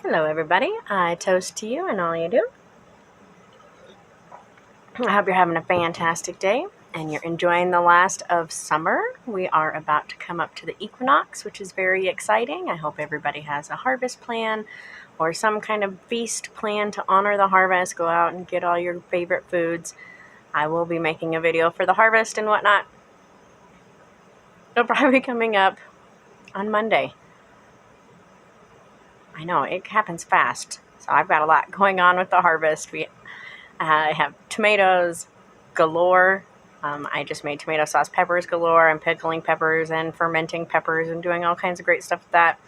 Hello everybody, I toast to you and all you do. I hope you're having a fantastic day and you're enjoying the last of summer. We are about to come up to the equinox, which is very exciting. I hope everybody has a harvest plan or some kind of feast plan to honor the harvest. Go out and get all your favorite foods. I will be making a video for the harvest and whatnot. It'll probably be coming up on Monday. I know, it happens fast. So I've got a lot going on with the harvest. I have tomatoes galore. I just made tomato sauce peppers galore. I'm pickling peppers and fermenting peppers and doing all kinds of great stuff with that.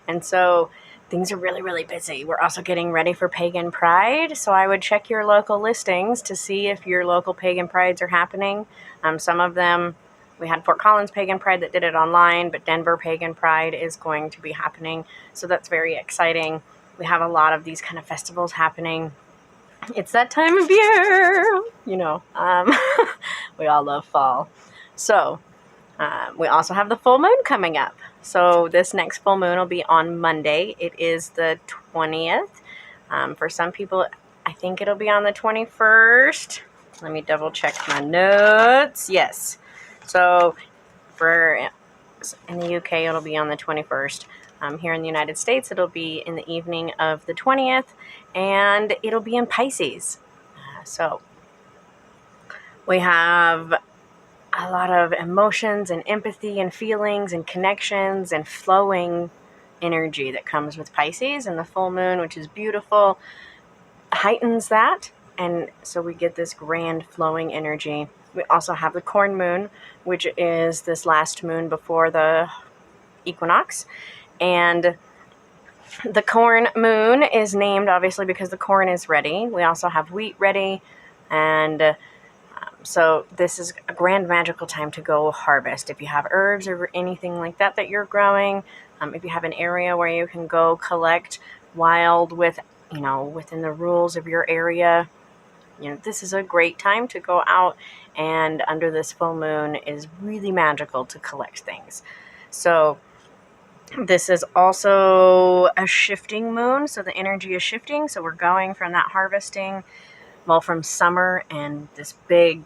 And so things are really, really busy. We're also getting ready for Pagan Pride. So I would check your local listings to see if your local Pagan Prides are happening. Some of them, we had Fort Collins Pagan Pride that did it online, but Denver Pagan Pride is going to be happening. So that's very exciting. We have a lot of these kind of festivals happening. It's that time of year, we all love fall. So we also have the full moon coming up. So this next full moon will be on Monday. It is the 20th. For some people, I think it'll be on the 21st. Let me double check my notes. Yes. So in the UK, it'll be on the 21st. Here in the United States, it'll be in the evening of the 20th, and it'll be in Pisces. So we have a lot of emotions and empathy and feelings and connections and flowing energy that comes with Pisces, and the full moon, which is beautiful, heightens that, and so we get this grand flowing energy. We also have the corn moon, which is this last moon before the equinox. And the corn moon is named, obviously, because the corn is ready. We also have wheat ready. And so this is a grand magical time to go harvest. If you have herbs or anything like that you're growing, if you have an area where you can go collect wild within the rules of your area, this is a great time to go out, and under this full moon is really magical to collect things. So this is also a shifting moon, so the energy is shifting. So we're going from that harvesting, from summer and this big,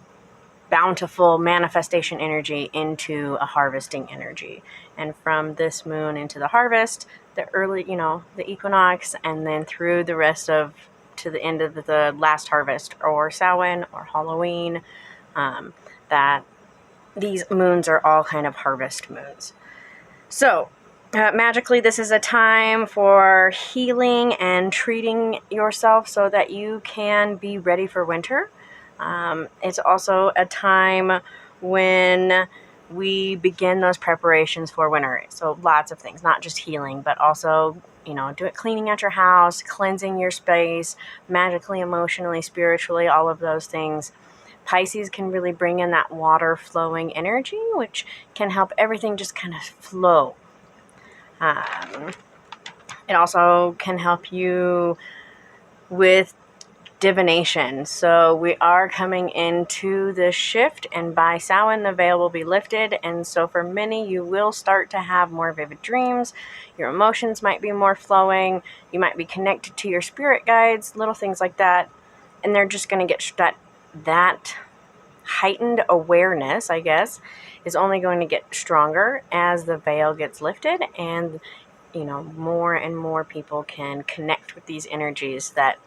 bountiful manifestation energy into a harvesting energy. And from this moon into the harvest, the early, the equinox, and then through the rest to the end of the last harvest, or Samhain, or Halloween, that these moons are all kind of harvest moons. So magically, this is a time for healing and treating yourself so that you can be ready for winter. It's also a time when we begin those preparations for winter. So lots of things, not just healing, but also, cleaning out your house, cleansing your space, magically, emotionally, spiritually, all of those things. Pisces can really bring in that water flowing energy, which can help everything just kind of flow. It also can help you with divination. So we are coming into this shift, and by Samhain, the veil will be lifted. And so for many, you will start to have more vivid dreams. Your emotions might be more flowing. You might be connected to your spirit guides, little things like that. And they're just going to get that heightened awareness, I guess, is only going to get stronger as the veil gets lifted, and more and more people can connect with these energies that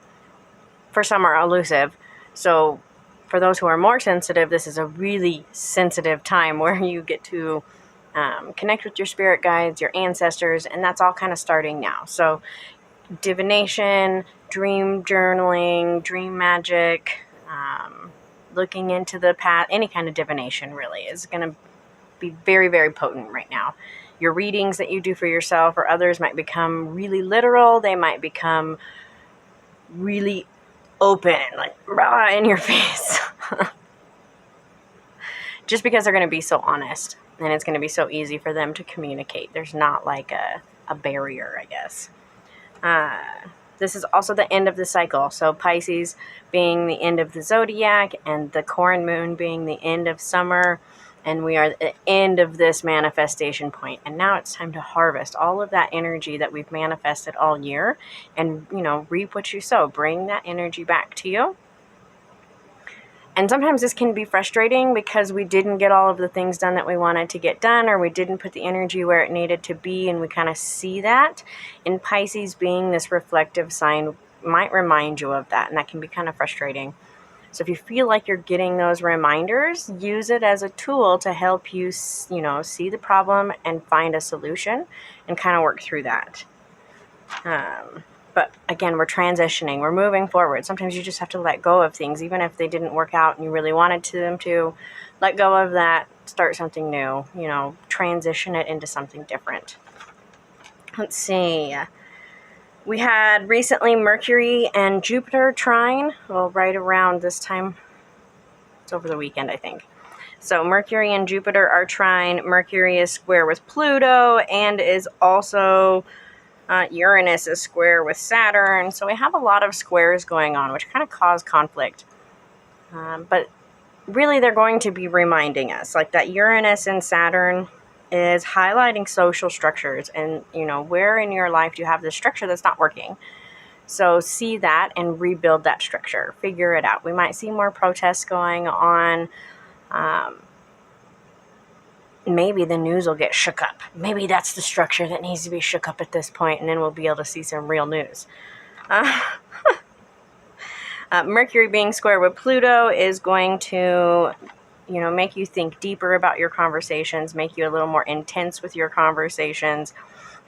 for some are elusive. So for those who are more sensitive, this is a really sensitive time where you get to connect with your spirit guides, your ancestors, and that's all kind of starting now. So divination, dream journaling, dream magic, looking into the past, any kind of divination really is going to be very, very potent right now. Your readings that you do for yourself or others might become really literal. They might become really open, like rah, in your face. Just because they're going to be so honest, and it's going to be so easy for them to communicate. There's not like a barrier, I guess. This is also the end of the cycle. So Pisces being the end of the zodiac, and the corn moon being the end of summer. And we are at the end of this manifestation point. And now it's time to harvest all of that energy that we've manifested all year and, reap what you sow. Bring that energy back to you. And sometimes this can be frustrating because we didn't get all of the things done that we wanted to get done, or we didn't put the energy where it needed to be, and we kind of see that. And Pisces, being this reflective sign, might remind you of that, and that can be kind of frustrating. So if you feel like you're getting those reminders, use it as a tool to help you, see the problem and find a solution and kind of work through that. But again, we're transitioning, we're moving forward. Sometimes you just have to let go of things, even if they didn't work out and you really wanted them to. Let go of that, start something new, transition it into something different. Let's see. We had recently Mercury and Jupiter trine, right around this time. It's over the weekend, I think. So Mercury and Jupiter are trine. Mercury is square with Pluto and is also Uranus is square with Saturn. So we have a lot of squares going on, which kind of cause conflict. But really, they're going to be reminding us, like that Uranus and Saturn is highlighting social structures, and where in your life do you have this structure that's not working. So see that and rebuild that structure, figure it out. We might see more protests going on. Maybe the news will get shook up. Maybe that's the structure that needs to be shook up at this point, and then we'll be able to see some real news. Mercury being square with Pluto is going to make you think deeper about your conversations, make you a little more intense with your conversations.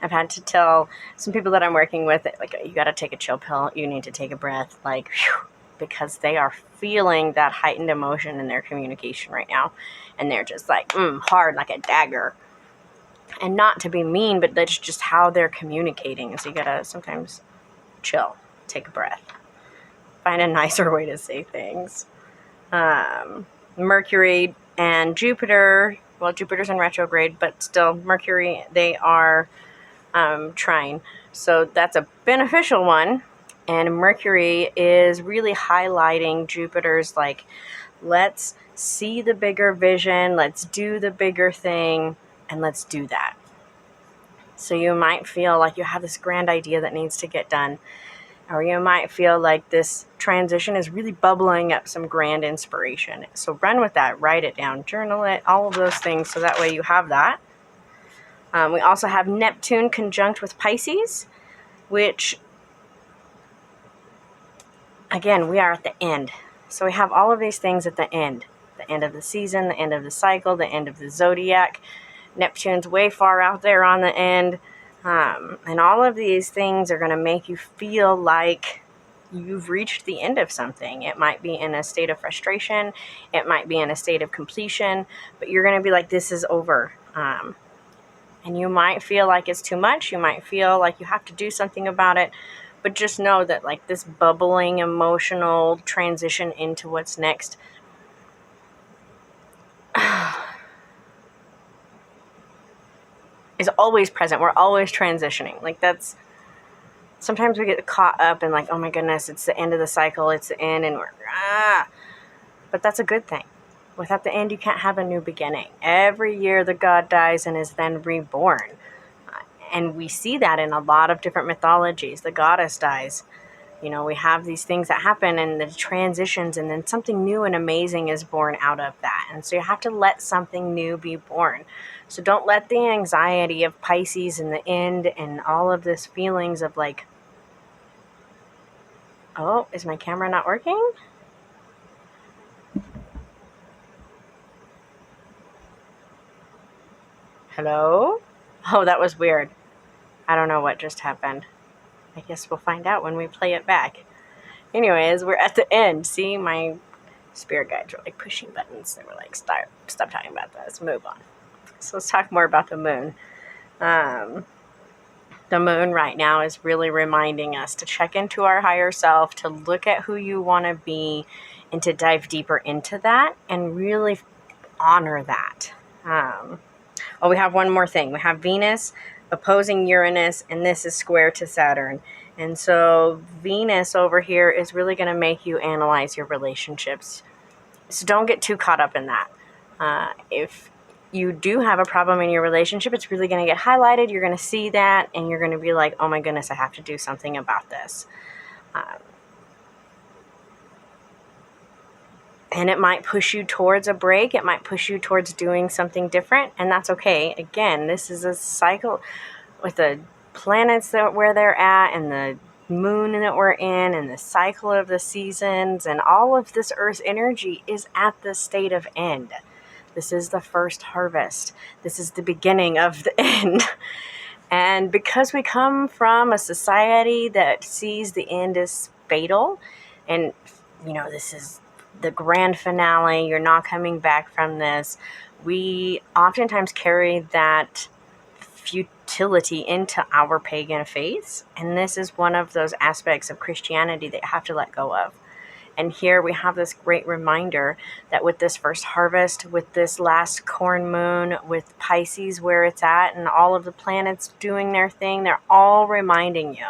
I've had to tell some people that I'm working with, like, you got to take a chill pill. You need to take a breath, because they are feeling that heightened emotion in their communication right now. And they're just like, hard like a dagger. And not to be mean, but that's just how they're communicating. So you got to sometimes chill, take a breath, find a nicer way to say things. Mercury and Jupiter, Jupiter's in retrograde, but still Mercury, they are trine. So that's a beneficial one. And Mercury is really highlighting Jupiter's, let's see the bigger vision, let's do the bigger thing, and let's do that. So you might feel like you have this grand idea that needs to get done. Or you might feel like this transition is really bubbling up some grand inspiration. So run with that, write it down, journal it, all of those things, so that way you have that. We also have Neptune conjunct with Pisces, which, again, we are at the end. So we have all of these things at the end of the season, the end of the cycle, the end of the zodiac. Neptune's way far out there on the end. And all of these things are going to make you feel like you've reached the end of something. It might be in a state of frustration. It might be in a state of completion. But you're going to be like, this is over. And you might feel like it's too much. You might feel like you have to do something about it. But just know that, this bubbling emotional transition into what's next is always present. We're always transitioning. That's, sometimes we get caught up in oh my goodness, it's the end of the cycle, it's the end, and but that's a good thing. Without the end, you can't have a new beginning. Every year the god dies and is then reborn. And we see that in a lot of different mythologies. The goddess dies. We have these things that happen and the transitions, and then something new and amazing is born out of that. And so you have to let something new be born. So don't let the anxiety of Pisces and the end and all of this feelings of oh, is my camera not working? Hello? Oh, that was weird. I don't know what just happened. I guess we'll find out when we play it back. Anyways, we're at the end. See, my spirit guides were pushing buttons. They were stop talking about this, move on. So let's talk more about the moon. The moon right now is really reminding us to check into our higher self, to look at who you want to be, and to dive deeper into that and really honor that. We have one more thing. We have Venus opposing Uranus, and this is square to Saturn. And so Venus over here is really going to make you analyze your relationships. So don't get too caught up in that. If you do have a problem in your relationship, it's really going to get highlighted. You're going to see that, and you're going to be like, oh my goodness, I have to do something about this. And it might push you towards a break. It might push you towards doing something different, and that's okay. Again, this is a cycle with the planets that where they're at, and the moon that we're in, and the cycle of the seasons, and all of this Earth's energy is at the state of end. This is the first harvest. This is the beginning of the end. And because we come from a society that sees the end as fatal, and this is the grand finale, you're not coming back from this, we oftentimes carry that futility into our pagan faiths. And this is one of those aspects of Christianity that you have to let go of. And here we have this great reminder that with this first harvest, with this last corn moon, with Pisces where it's at, and all of the planets doing their thing, they're all reminding you.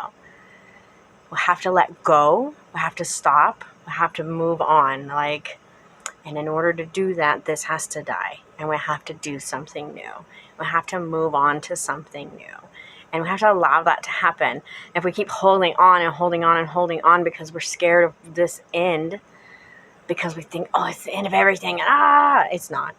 We have to let go. We have to stop. We have to move on. And in order to do that, this has to die. And we have to do something new. We have to move on to something new. And we have to allow that to happen. If we keep holding on and holding on and holding on because we're scared of this end, because we think, oh, it's the end of everything. It's not.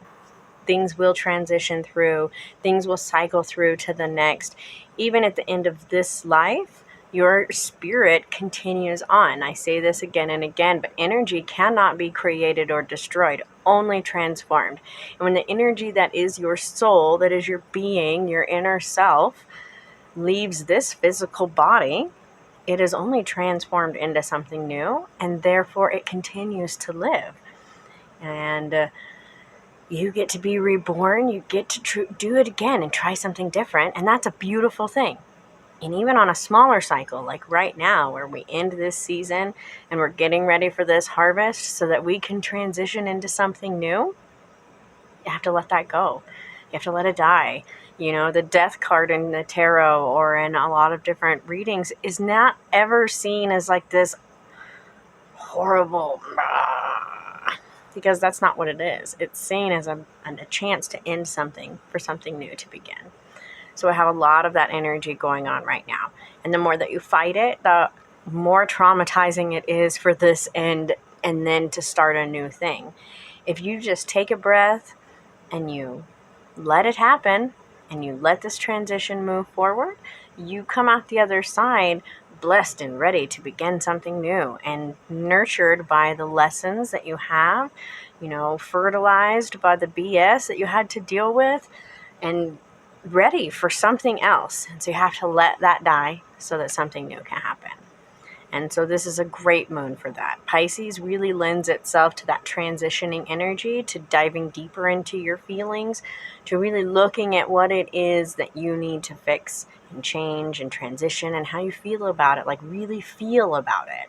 Things will transition through. Things will cycle through to the next. Even at the end of this life, your spirit continues on. I say this again and again, but energy cannot be created or destroyed, only transformed. And when the energy that is your soul, that is your being, your inner self, leaves this physical body, it is only transformed into something new, and therefore it continues to live. And you get to be reborn. You get to do it again and try something different, and that's a beautiful thing. And even on a smaller cycle, like right now, where we end this season and we're getting ready for this harvest so that we can transition into something new, you have to let that go. You have to let it die. The death card in the tarot or in a lot of different readings is not ever seen as like this horrible, because that's not what it is. It's seen as a chance to end something for something new to begin. So I have a lot of that energy going on right now. And the more that you fight it, the more traumatizing it is for this end and then to start a new thing. If you just take a breath and you let it happen, and you let this transition move forward, you come out the other side blessed and ready to begin something new and nurtured by the lessons that you have, fertilized by the BS that you had to deal with, and ready for something else. And so you have to let that die so that something new can happen. And so this is a great moon for that. Pisces really lends itself to that transitioning energy, to diving deeper into your feelings, to really looking at what it is that you need to fix and change and transition and how you feel about it, like really feel about it.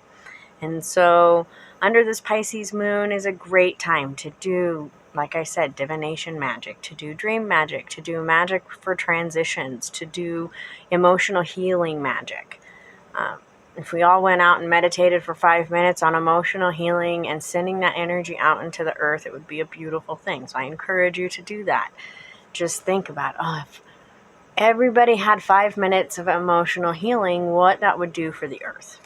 And so under this Pisces moon is a great time to do, like I said, divination magic, to do dream magic, to do magic for transitions, to do emotional healing magic. If we all went out and meditated for 5 minutes on emotional healing and sending that energy out into the earth, it would be a beautiful thing. So I encourage you to do that. Just think about, if everybody had 5 minutes of emotional healing, what that would do for the earth.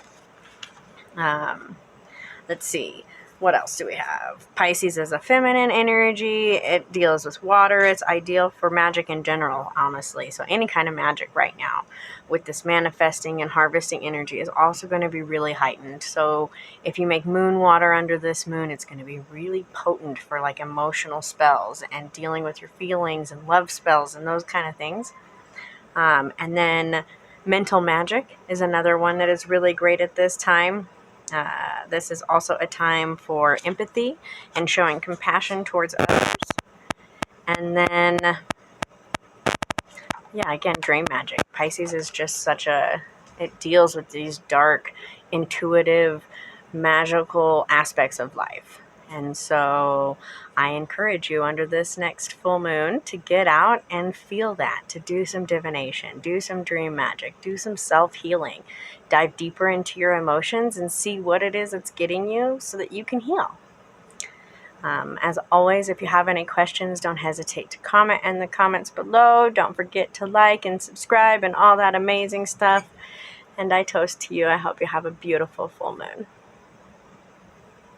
Let's see. What else do we have? Pisces is a feminine energy. It deals with water. It's ideal for magic in general, honestly. So any kind of magic right now with this manifesting and harvesting energy is also going to be really heightened. So if you make moon water under this moon, it's going to be really potent for like emotional spells and dealing with your feelings and love spells and those kind of things. And then mental magic is another one that is really great at this time. This is also a time for empathy and showing compassion towards others. And then, again, dream magic. Pisces is just it deals with these dark, intuitive, magical aspects of life. And so I encourage you under this next full moon to get out and feel that, to do some divination, do some dream magic, do some self-healing, dive deeper into your emotions and see what it is that's getting you so that you can heal. As always, if you have any questions, don't hesitate to comment in the comments below. Don't forget to like and subscribe and all that amazing stuff. And I toast to you. I hope you have a beautiful full moon.